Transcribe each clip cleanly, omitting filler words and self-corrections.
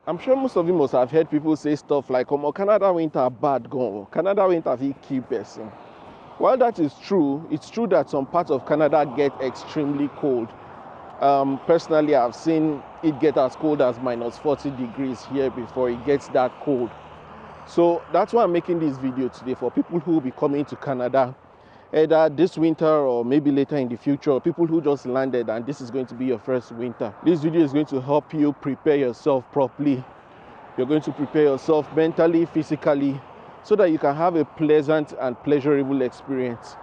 I'm sure most of you must have heard people say stuff like, "Oh, Canada winter bad gone. Canada winter fit kill person." While that is true, it's true that some parts of Canada get extremely cold. Personally, I've seen it get as cold as minus 40 degrees here before it gets that cold. So that's why I'm making this video today, for people who will be coming to Canada either this winter or maybe later in the future, or people who just landed and this is going to be your first winter. This video is going to help you prepare yourself properly. You're going to prepare yourself mentally, physically, so that you can have a pleasant and pleasurable experience,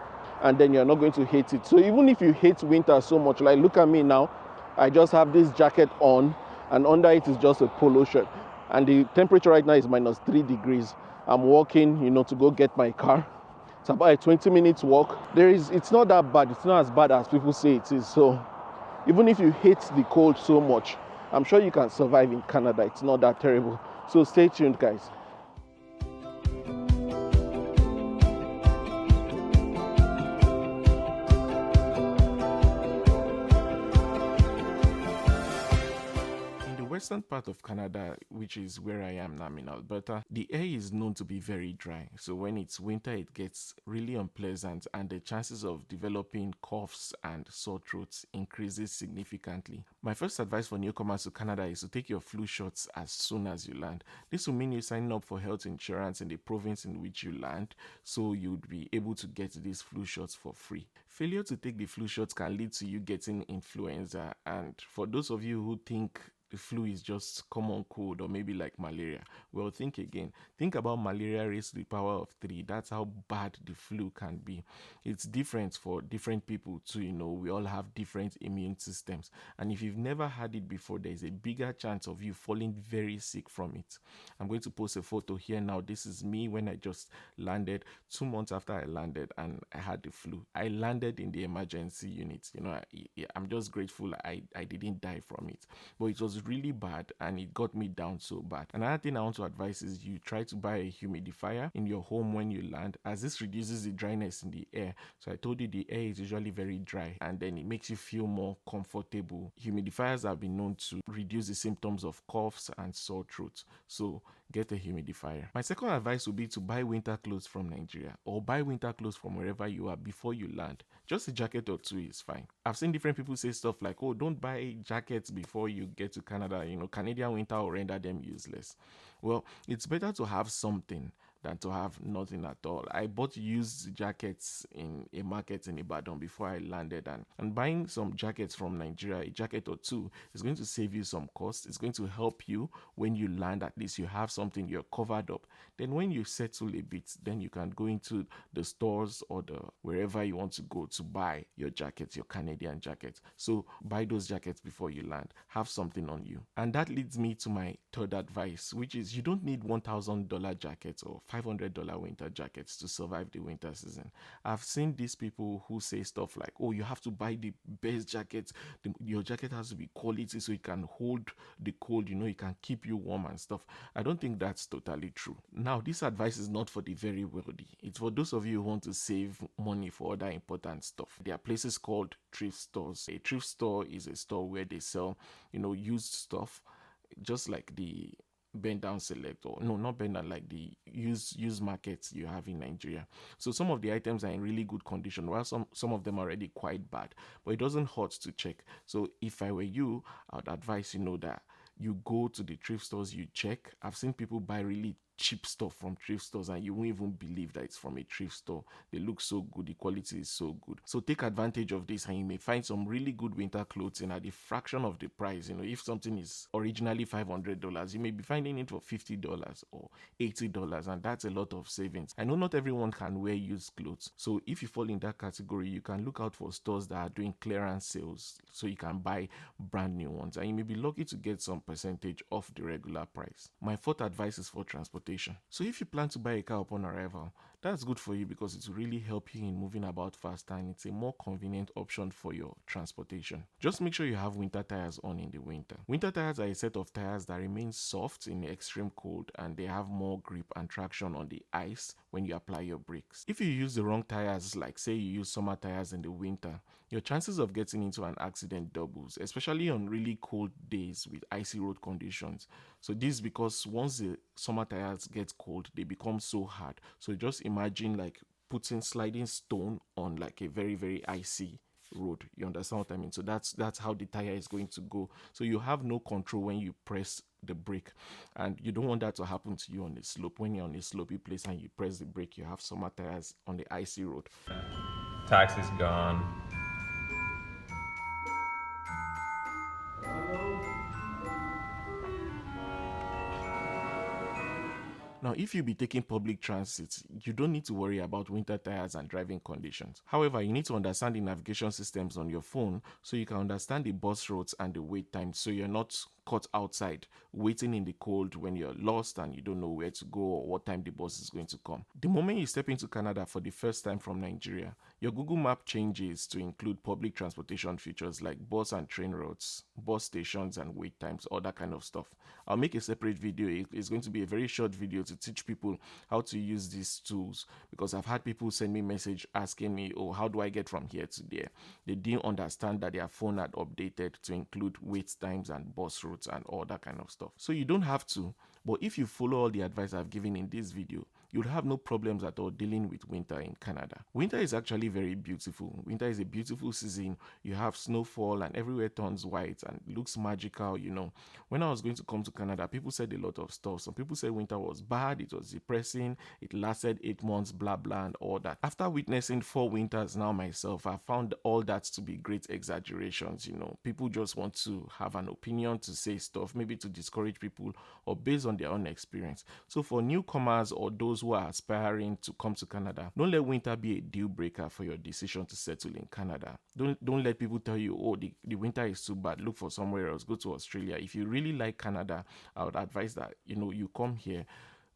and then you're not going to hate it. So even if you hate winter so much, like look at me now, I just have this jacket on and under it is just a polo shirt, and the temperature right now is minus 3 degrees. I'm walking, to go get my car. It's about a 20-minute walk. It's not that bad. It's not as bad as people say it is. So even if you hate the cold so much, I'm sure you can survive in Canada. It's not that terrible. So stay tuned, guys. Western part of Canada, which is where I am now in Alberta, the air is known to be very dry. So when it's winter, it gets really unpleasant and the chances of developing coughs and sore throats increases significantly. My first advice for newcomers to Canada is to take your flu shots as soon as you land. This will mean you sign up for health insurance in the province in which you land, so you'd be able to get these flu shots for free. Failure to take the flu shots can lead to you getting influenza, and for those of you who think the flu is just common cold or maybe like malaria, well, think again. Think about malaria raised to the power of 3. That's how bad the flu can be. It's different for different people too. We all have different immune systems, and if you've never had it before, there's a bigger chance of you falling very sick from it. I'm going to post a photo here now. This is me when I just landed 2 months after I landed and I had the flu. I landed in the emergency unit. I'm just grateful I didn't die from it, but it was really bad and it got me down so bad. Another thing I want to advise is you try to buy a humidifier in your home when you land, as this reduces the dryness in the air. So I told you the air is usually very dry and then it makes you feel more comfortable. Humidifiers have been known to reduce the symptoms of coughs and sore throats. So get a humidifier. My second advice would be to buy winter clothes from Nigeria or buy winter clothes from wherever you are before you land. Just a jacket or two is fine. I've seen different people say stuff like, "Oh, don't buy jackets before you get to Canada. Canadian winter will render them useless." Well, it's better to have something than to have nothing at all. I bought used jackets in a market in Ibadan before I landed, and buying some jackets from Nigeria, a jacket or two, is going to save you some cost. It's going to help you when you land. At least you have something, you're covered up. Then when you settle a bit, then you can go into the stores or wherever you want to go to buy your jacket, your Canadian jacket. So buy those jackets before you land. Have something on you. And that leads me to my third advice, which is you don't need $1,000 jackets or $500 winter jackets to survive the winter season. I've seen these people who say stuff like, "Oh, you have to buy the best jacket. Your jacket has to be quality so it can hold the cold, it can keep you warm and stuff." I don't think that's totally true. Now, this advice is not for the very wealthy. It's for those of you who want to save money for other important stuff. There are places called thrift stores. A thrift store is a store where they sell, used stuff, just like the bend down select, or no, not bend down, like the used markets you have in Nigeria. So some of the items are in really good condition, while some of them are already quite bad, but it doesn't hurt to check. So if I were you, I would advise that you go to the thrift stores, you check. I've seen people buy really cheap stuff from thrift stores and you won't even believe that it's from a thrift store. They look so good, the quality is so good. So take advantage of this and you may find some really good winter clothing at a fraction of the price. If something is originally $500, you may be finding it for $50 or $80, and that's a lot of savings. I know not everyone can wear used clothes, so if you fall in that category, you can look out for stores that are doing clearance sales so you can buy brand new ones, and you may be lucky to get some percentage off the regular price. My fourth advice is for transportation. transportation. So if you plan to buy a car upon arrival, that's good for you because it will really help you in moving about faster, and it's a more convenient option for your transportation. Just make sure you have winter tires on in the winter. Winter tires are a set of tires that remain soft in the extreme cold, and they have more grip and traction on the ice when you apply your brakes. If you use the wrong tires, like say you use summer tires in the winter, your chances of getting into an accident doubles, especially on really cold days with icy road conditions. So this is because once the summer tires get cold, they become so hard. So just imagine like putting sliding stone on like a very, very icy road. You understand what I mean? So that's how the tire is going to go. So you have no control when you press the brake, and you don't want that to happen to you on a slope. When you're on a slopey place and you press the brake, you have summer tires on the icy road. Taxi's gone. Now, if you be taking public transit, you don't need to worry about winter tires and driving conditions. However, you need to understand the navigation systems on your phone so you can understand the bus routes and the wait times, so you're not caught outside waiting in the cold when you're lost and you don't know where to go or what time the bus is going to come. The moment you step into Canada for the first time from Nigeria, your Google map changes to include public transportation features like bus and train routes, bus stations and wait times, all that kind of stuff. I'll make a separate video. It's going to be a very short video to teach people how to use these tools, because I've had people send me message asking me, oh, how do I get from here to there? They didn't understand that their phone had updated to include wait times and bus routes and all that kind of stuff. So you don't have to, but if you follow all the advice I've given in this video, you'll have no problems at all dealing with winter in Canada. Winter is actually very beautiful. Winter is a beautiful season. You have snowfall and everywhere turns white and looks magical, you know. When I was going to come to Canada, people said a lot of stuff. Some people said winter was bad, it was depressing, it lasted 8 months, blah blah and all that. After witnessing 4 winters now myself, I found all that to be great exaggerations, you know. People just want to have an opinion, to say stuff, maybe to discourage people or based on their own experience. So for newcomers or those who are aspiring to come to Canada, don't let winter be a deal breaker for your decision to settle in Canada. Don't let people tell you, oh, the winter is too bad, look for somewhere else, go to Australia. If you really like Canada, I would advise that, you know, you come here,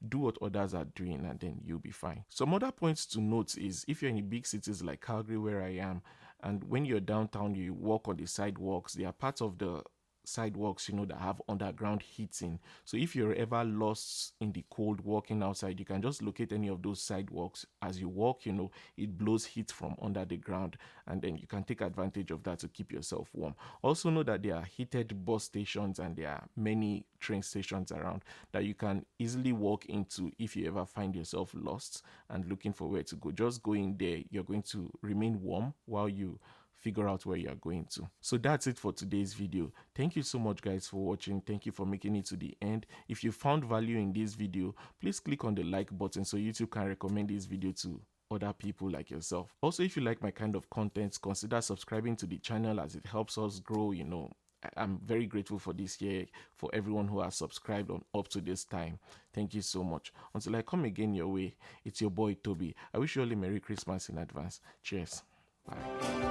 do what others are doing, and then you'll be fine. Some other points to note is if you're in big cities like Calgary, where I am, and when you're downtown, you walk on the sidewalks, they are parts of the sidewalks, you know, that have underground heating. So if you're ever lost in the cold walking outside, you can just locate any of those sidewalks. As you walk, you know, it blows heat from under the ground, and then you can take advantage of that to keep yourself warm. Also know that there are heated bus stations and there are many train stations around that you can easily walk into if you ever find yourself lost and looking for where to go. Just go in there, you're going to remain warm while you figure out where you're going to. So that's it for today's video. Thank you so much guys for watching. Thank you for making it to the end. If you found value in this video, please click on the like button so YouTube can recommend this video to other people like yourself. Also, if you like my kind of content, consider subscribing to the channel as it helps us grow. You know, I'm very grateful for this year, for everyone who has subscribed on up to this time. Thank you so much. Until I come again your way, it's your boy Toby. I wish you all a Merry Christmas in advance. Cheers. Bye.